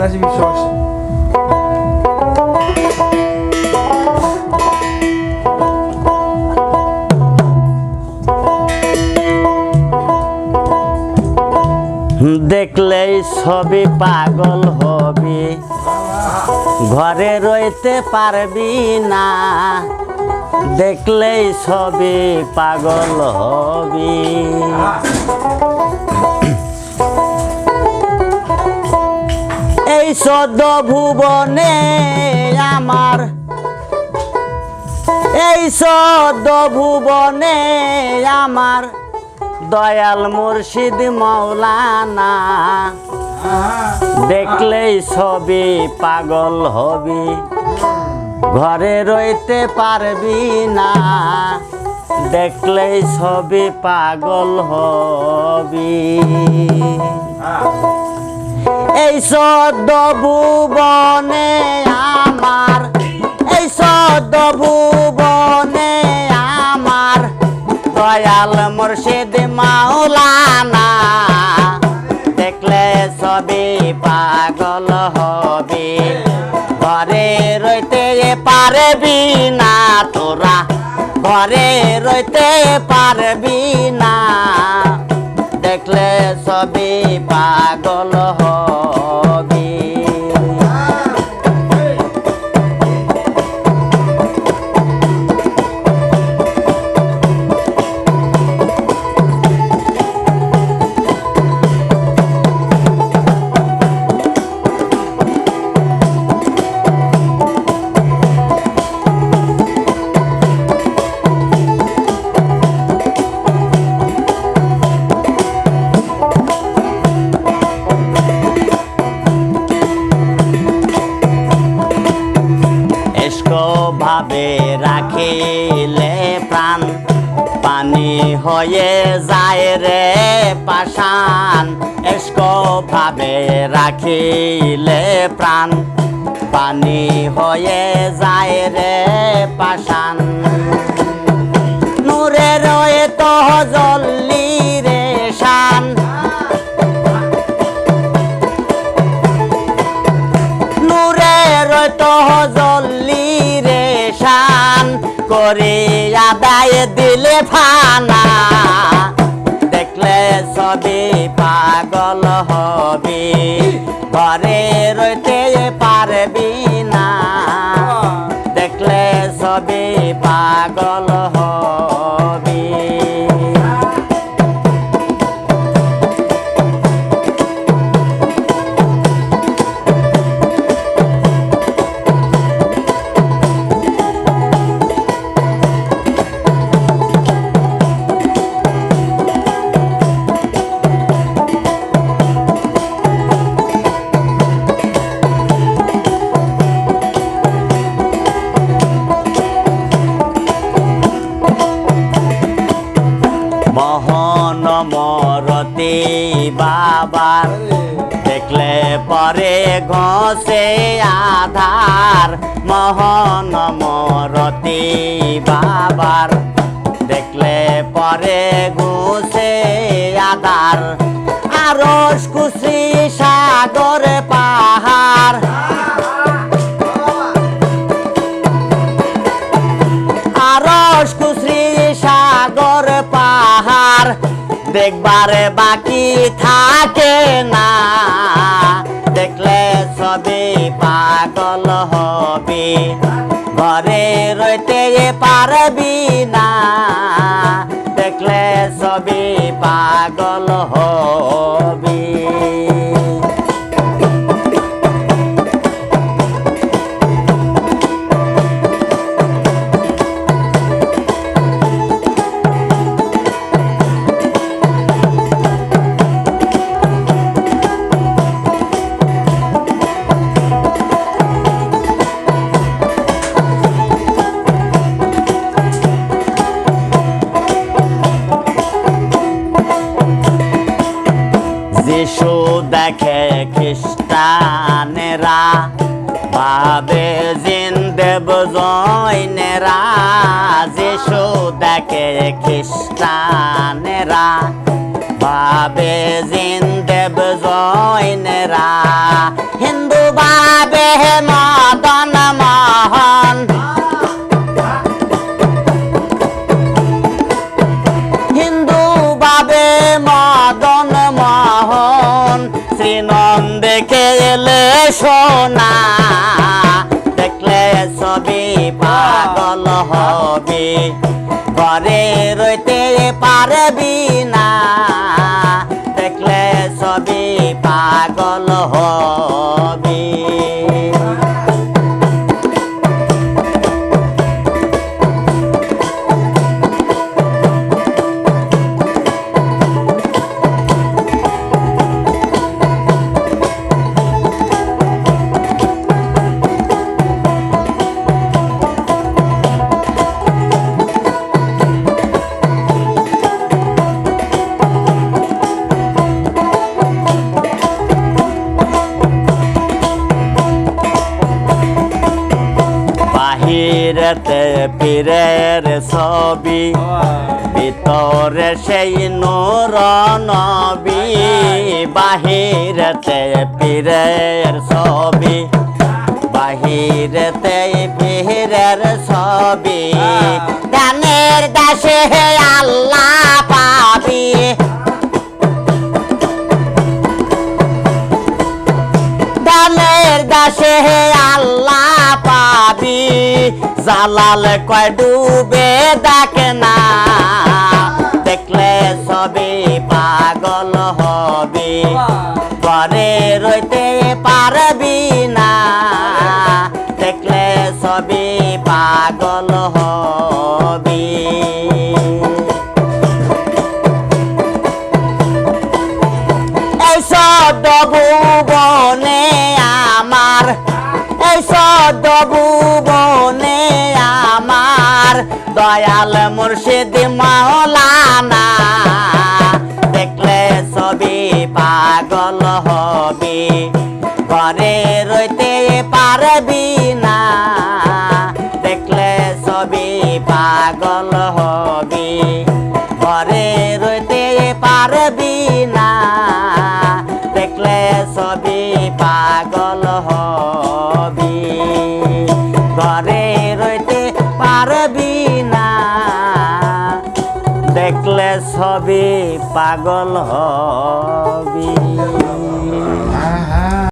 nasib savaş. দেখলেই ছবি পাগল হবি, ঘরে রইতে পারবি না। দেখলেই ছবি পাগল হবি। এই চোদ্দ ভুবনে আমার, এই চোদ্দ ভুবনে আমার দয়াল মুর্শিদ মাওলানা। দেখলেই ছবি পাগল হবি, ঘরে রইতে পারবি না। দেখলেই ছবি পাগল হবি। এই চোদ্দ ভুবনে আমার, এই চোদ্দ ভুবনে আমার দয়াল মুর্শিদ মাওলানা। দেখলে ছবি পাগল হবি, ঘরে রইতে পারবি না তোরা, ঘরে রইতে পারবি না। দেখলে ছবি পাগল হবি। ভাবে রাখিলে প্রাণ পানি হয়ে যায় রে পাষাণ। এস্ক ভাবে রাখিলে প্রাণ পানি হয়ে যায় রে পাষাণ। নূরে রয়ে তো জল্লি রে শান, নূরে রয়ে তো জল্লি রে শান করে আদায় দিলে ফানা। দেখলে ছবি পাগল হবি, ঘরে রইতে পারবি না। দেখলে ছবি পাগল হবি। মরতি বাবার দেখলে পরে ঘষে আধার। মোহন মরতি বাবার দেখলে পরে ঘষে আধার। আরশ কুশি সাগর পাহাড়, আরশ কুশি সাগর পাহাড় দেখবারে বাকি থাকে না। দেখলে ছবি পাগল হবি, ঘরে রইতে পারবি না। দেখলে ছবি পাগল হবি। যিশু দেখে খ্রিস্টানেরা ভাবে জিন্দেব জৈনেরা। যিশু দেখে খ্রিস্টানেরা ভাবে জিন্দেব জৈনেরা। হিন্দু বাবে মদন মোহন হিন্দু বাবে মদন মোহন শ্রীনন্দে খেলে সোনা দেখলে সবই পাগল হবে ঘরে রইতে পারবি না দেখলে সবই পাগল হবে বাহিরেতে পীরের ছবি ভিতরে সেই নূর নবী বাহিরেতে পীরের ছবি বাহিরেতে পীরের ছবি ধ্যানের দাসে আল্লাহ পাবি ধ্যানের দাসে আল্লাহ পাবি জালাল কয় ডুবে দেখে না দেখলে সবই পাগল হবি ঘরে রইতে পারবি না দেখলে সবই পাগল হবি এই সদ ভুবনে আমার এই সদ ভুবনে আমার দয়াল মুর্শিদ মাওলানা দেখলে সবই পাগল হবি ঘরে রইতে পারবি না দেখলে সবই পাগল হবি ঘরে রইতে পারবি না দেখলে সবই পাগল হবি ঘরে রইতে পারবি না দেখলে সবই পাগল হবি।